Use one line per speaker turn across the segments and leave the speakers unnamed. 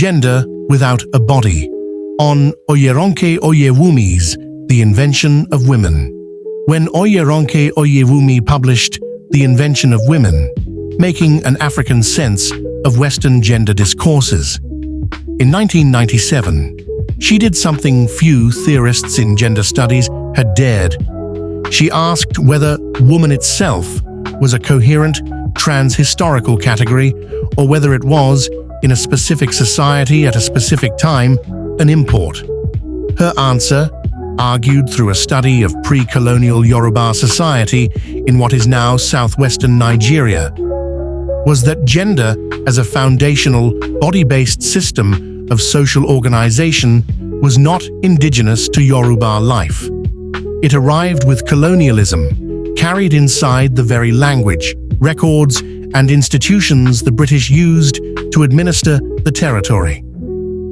Gender Without a Body, on Oyèrónkẹ Oyěwùmí's The Invention of Women. When Oyèrónkẹ Oyěwùmí published The Invention of Women, making an African sense of Western gender discourses, in 1997, she did something few theorists in gender studies had dared. She asked whether woman itself was a coherent, trans-historical category, or whether it was, in a specific society at a specific time, an import. Her answer, argued through a study of pre-colonial Yoruba society in what is now southwestern Nigeria, was that gender as a foundational, body-based system of social organization was not indigenous to Yoruba life. It arrived with colonialism, carried inside the very language, records, and institutions the British used to administer the territory.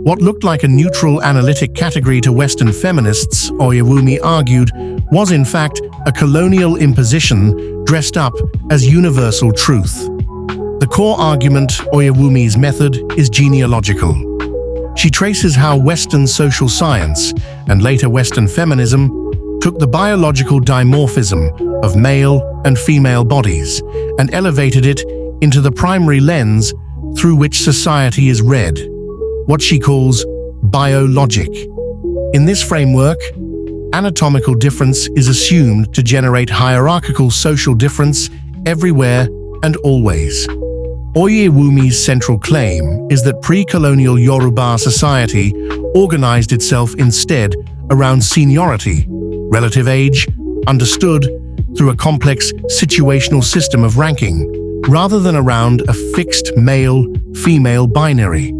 What looked like a neutral analytic category to Western feminists, Oyèwùmí argued, was in fact a colonial imposition dressed up as universal truth. The core argument, Oyèwùmí's method, is genealogical. She traces how Western social science, and later Western feminism, took the biological dimorphism of male and female bodies and elevated it into the primary lens through which society is read, what she calls biologic. In this framework, anatomical difference is assumed to generate hierarchical social difference everywhere and always. Oyèwùmí's central claim is that pre-colonial Yoruba society organized itself instead around seniority, relative age, understood through a complex situational system of ranking, rather than around a fixed male-female binary.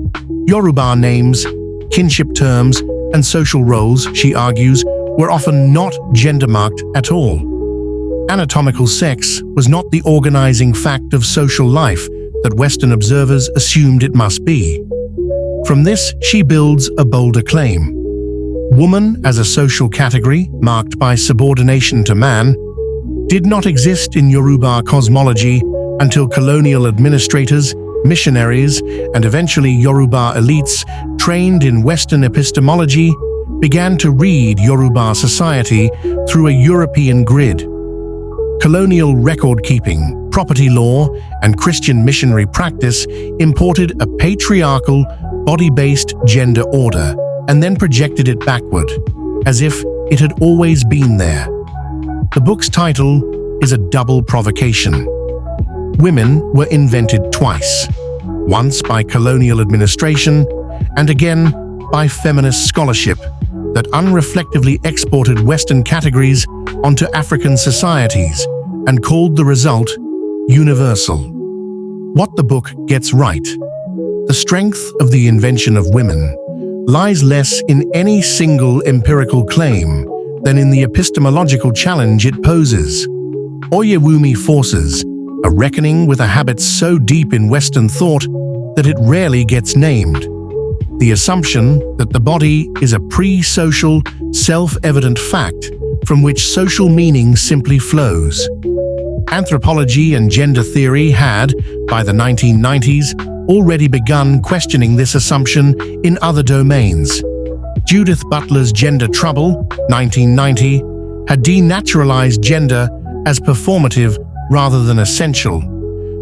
Yoruba names, kinship terms, and social roles, she argues, were often not gender-marked at all. Anatomical sex was not the organizing fact of social life that Western observers assumed it must be. From this, she builds a bolder claim. Woman as a social category, marked by subordination to man, did not exist in Yoruba cosmology until colonial administrators, missionaries, and eventually Yoruba elites trained in Western epistemology began to read Yoruba society through a European grid. Colonial record-keeping, property law, and Christian missionary practice imported a patriarchal, body-based gender order and then projected it backward, as if it had always been there. The book's title is a double provocation. Women were invented twice, once by colonial administration and again by feminist scholarship that unreflectively exported Western categories onto African societies and called the result universal. What the book gets right. The strength of the invention of women lies less in any single empirical claim than in the epistemological challenge it poses. Oyèwùmí forces a reckoning with a habit so deep in Western thought that it rarely gets named. The assumption that the body is a pre-social, self-evident fact from which social meaning simply flows. Anthropology and gender theory had, by the 1990s, already begun questioning this assumption in other domains. Judith Butler's Gender Trouble, 1990, had denaturalized gender as performative rather than essential.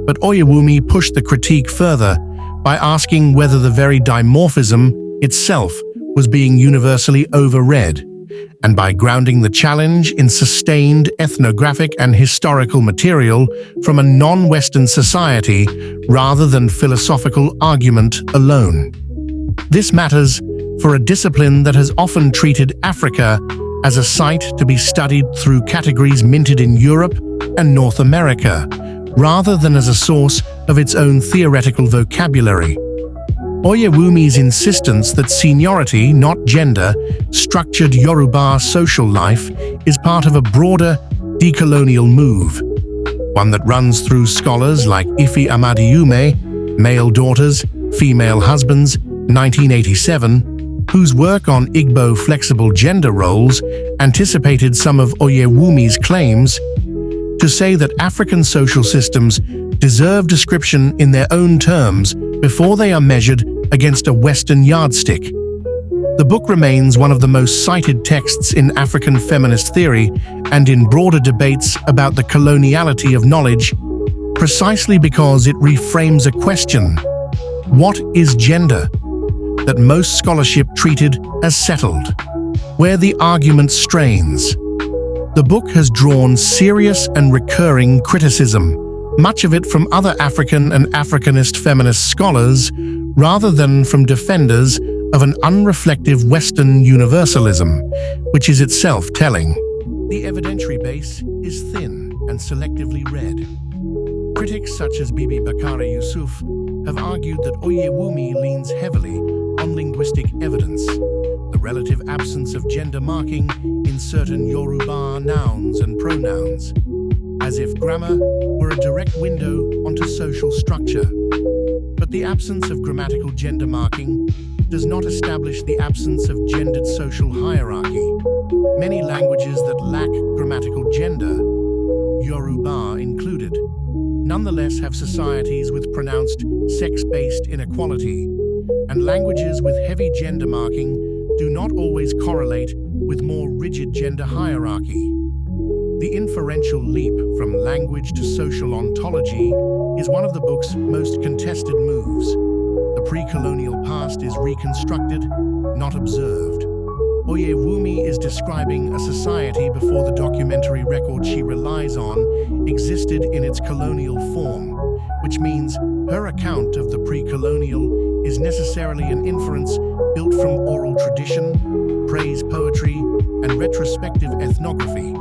But Oyèwùmí pushed the critique further by asking whether the very dimorphism itself was being universally overread, and by grounding the challenge in sustained ethnographic and historical material from a non-Western society rather than philosophical argument alone. This matters for a discipline that has often treated Africa as a site to be studied through categories minted in Europe and North America, rather than as a source of its own theoretical vocabulary. Oyèwùmí's insistence that seniority, not gender, structured Yoruba social life is part of a broader decolonial move, one that runs through scholars like Ife Amadeume, Male Daughters, Female Husbands, 1987, whose work on Igbo flexible gender roles anticipated some of Oyèwùmí's claims, to say that African social systems deserve description in their own terms before they are measured against a Western yardstick. The book remains one of the most cited texts in African feminist theory and in broader debates about the coloniality of knowledge, precisely because it reframes a question: what is gender? That most scholarship treated as settled, where the argument strains. The book has drawn serious and recurring criticism, much of it from other African and Africanist feminist scholars, rather than from defenders of an unreflective Western universalism, which is itself telling. The evidentiary base is thin and selectively read. Critics such as Bibi Bakari Yusuf have argued that Oyèwùmí leans heavily on linguistic evidence, the relative absence of gender marking in certain Yoruba nouns and pronouns, as if grammar were a direct window onto social structure. But the absence of grammatical gender marking does not establish the absence of gendered social hierarchy. Many languages that lack grammatical gender, Yoruba included, nonetheless have societies with pronounced sex-based inequality, and languages with heavy gender marking do not always correlate with more rigid gender hierarchy. The inferential leap from language to social ontology is one of the book's most contested moves. The pre-colonial past is reconstructed, not observed. Oyèwùmí is describing a society before the documentary record she relies on existed in its colonial form, which means her account of the pre-colonial is necessarily an inference built from oral tradition, praise poetry, and retrospective ethnography.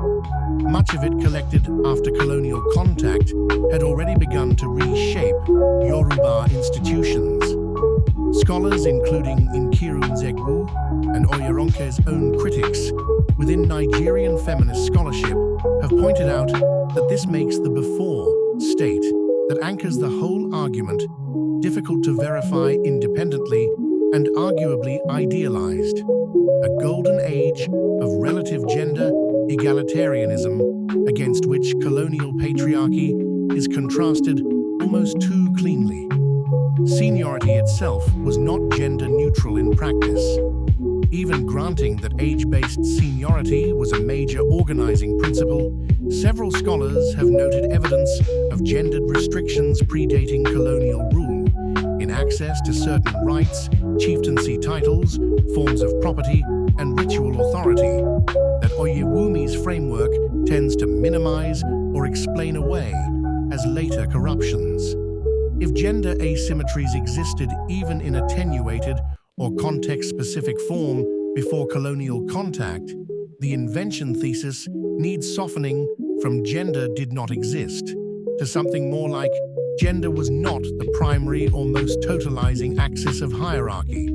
Much of it collected after colonial contact had already begun to reshape Yoruba institutions. Scholars including Nkiru Nzegwu and Oyèrónkẹ's own critics within Nigerian feminist scholarship have pointed out that this makes the before state that anchors the whole argument difficult to verify independently and arguably idealized. A golden age of relative gender egalitarianism against which colonial patriarchy is contrasted almost too cleanly. Seniority itself was not gender neutral in practice. Even granting that age-based seniority was a major organizing principle, several scholars have noted evidence of gendered restrictions predating colonial rule in access to certain rights, chieftaincy titles, forms of property, and ritual authority that Oyèwùmí's framework tends to minimize or explain away as later corruptions. If gender asymmetries existed even in attenuated or context-specific form before colonial contact, the invention thesis needs softening from gender did not exist to something more like gender was not the primary or most totalizing axis of hierarchy.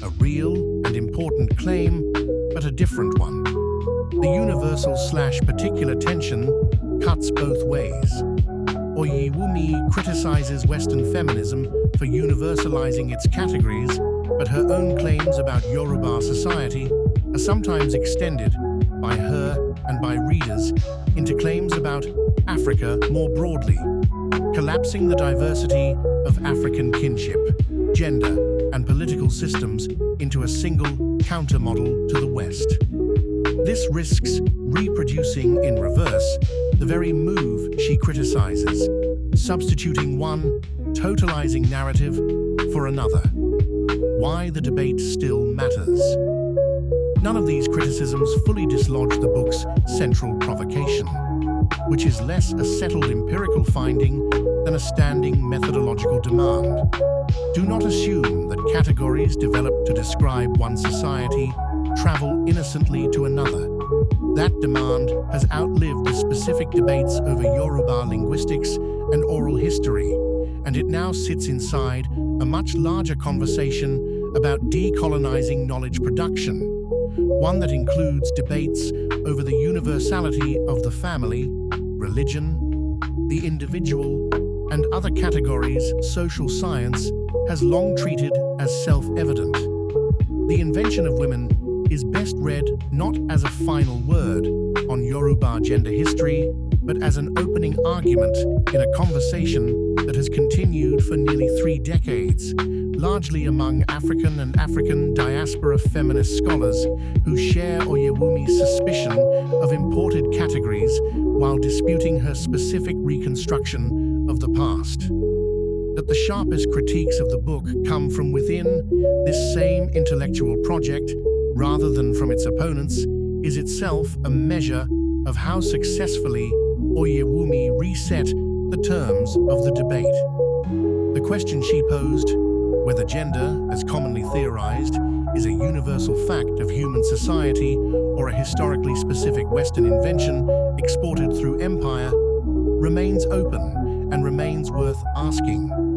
A real and important claim, but a different one. The universal/particular tension cuts both ways. Oyèwùmí criticizes Western feminism for universalizing its categories, but her own claims about Yoruba society are sometimes extended by her and by readers into claims about Africa more broadly, collapsing the diversity of African kinship, gender, and political systems into a single counter-model to the West. This risks reproducing in reverse the very move she criticizes, substituting one totalizing narrative for another. Why the debate still matters. None of these criticisms fully dislodge the book's central provocation, which is less a settled empirical finding than a standing methodological demand. Do not assume that categories developed to describe one society travel innocently to another. That demand has outlived the specific debates over Yoruba linguistics and oral history, and it now sits inside a much larger conversation about decolonizing knowledge production, one that includes debates over the universality of the family, religion, the individual, and other categories social science has long treated as self-evident. The Invention of Women is best read not as a final word on Yoruba gender history, but as an opening argument in a conversation that has continued for nearly 3 decades, largely among African and African diaspora feminist scholars who share Oyèwùmí's suspicion of imported categories while disputing her specific reconstruction of the past. That the sharpest critiques of the book come from within this same intellectual project rather than from its opponents is itself a measure of how successfully Oyèwùmí reset the terms of the debate. The question she posed, whether gender, as commonly theorized, is a universal fact of human society or a historically specific Western invention exported through empire, remains open and remains worth asking.